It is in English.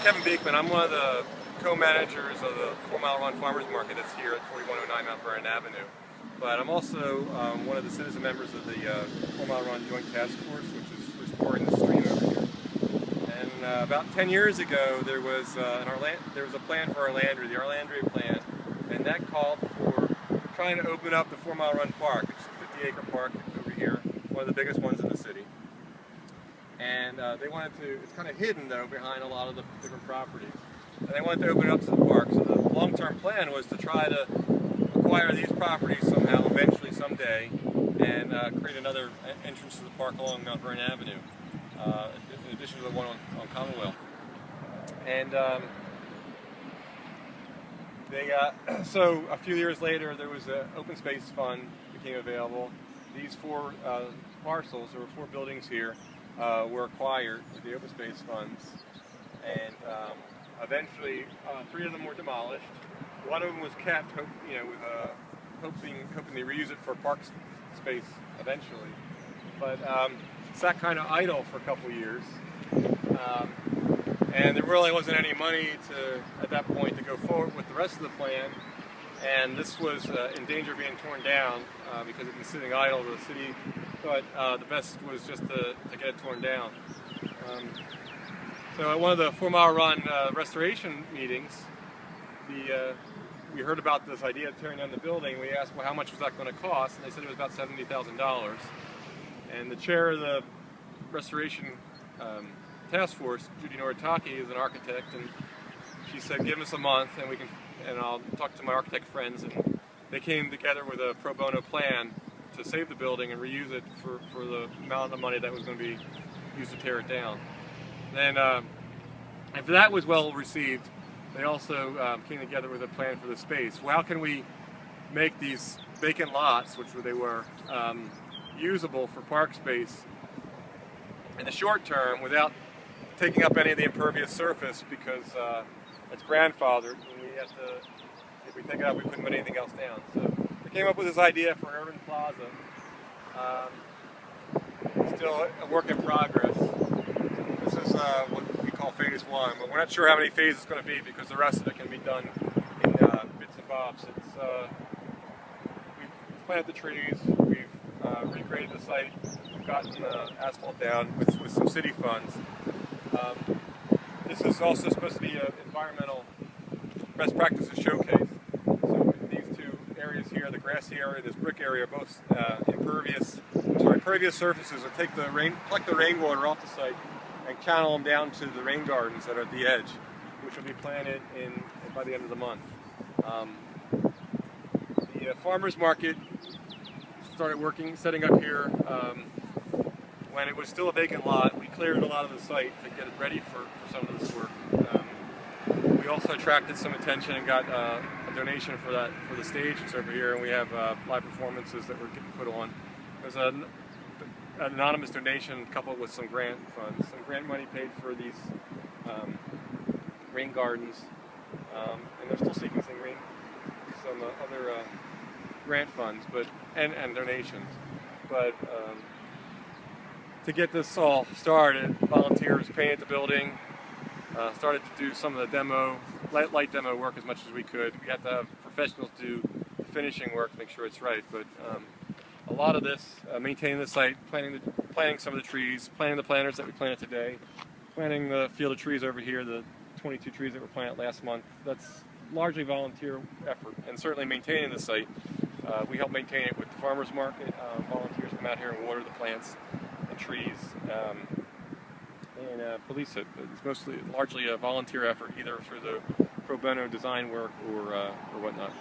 Kevin Beekman. I'm one of the co-managers of the 4 Mile Run Farmers Market that's here at 4109 Mount Vernon Avenue. But I'm also one of the citizen members of the 4 Mile Run Joint Task Force, which is restoring the stream over here. And about 10 years ago, there was a plan for our Landry, the Alexandria plan, and that called for trying to open up the 4 Mile Run Park. It's a 50-acre park over here, one of the biggest ones in the city. And they wanted to, it's kind of hidden though behind a lot of the different properties. And they wanted to open it up to the park. So the long-term plan was to try to acquire these properties somehow, eventually, someday, and create another entrance to the park along Mount Vernon Avenue, in addition to the one on Commonwealth. And so a few years later, there was an open space fund became available. These 4 parcels, there were 4 buildings here, were acquired with the open space funds, and eventually 3 of them were demolished. One of them was kept, with hoping they reuse it for park space eventually. But sat kind of idle for a couple of years, and there really wasn't any money at that point to go forward with the rest of the plan. And this was in danger of being torn down because it had been sitting idle. The city thought the best was just to get it torn down. So at one of the 4 Mile Run restoration meetings, we heard about this idea of tearing down the building. We asked, well, how much was that going to cost? And they said it was about $70,000. And the chair of the restoration task force, Judy Noritaki, is an architect, and she said, give us a month and I'll talk to my architect friends. And they came together with a pro bono plan to save the building and reuse it for the amount of money that was going to be used to tear it down. Then, after that was well received, they also came together with a plan for the space. Well, how can we make these vacant lots, which they were, usable for park space in the short term without taking up any of the impervious surface, because it's grandfathered, and if we take it out, we couldn't put anything else down. So we came up with this idea for an urban plaza. Still a work in progress. This is what we call phase 1, but we're not sure how many phases it's going to be because the rest of it can be done in bits and bobs. We've planted the trees, we've regraded the site, we've gotten the asphalt down with some city funds. This is also supposed to be an environmental best practices showcase. So these 2 areas here, the grassy area, this brick area, are both pervious surfaces that collect the rainwater off the site and channel them down to the rain gardens that are at the edge, which will be planted by the end of the month. The farmers market started setting up here when it was still a vacant lot. We cleared a lot of the site to get it ready for some of this work. We also attracted some attention and got a donation for the stage that's over here, and we have live performances that were getting put on. There's an anonymous donation coupled with some grant funds. Some grant money paid for these rain gardens, and they're still seeking some other grant funds, and donations. But to get this all started, volunteers painted the building, started to do some of the light demo work as much as we could. We had to have professionals do the finishing work to make sure it's right, but a lot of this, maintaining the site, planting some of the trees, planting the planters that we planted today, planting the field of trees over here, the 22 trees that were planted last month. That's largely volunteer effort, and certainly maintaining the site. We help maintain it with the farmers market. Volunteers come out here and water the plants and trees, and police it. But it's largely a volunteer effort, either through the pro bono design work or whatnot.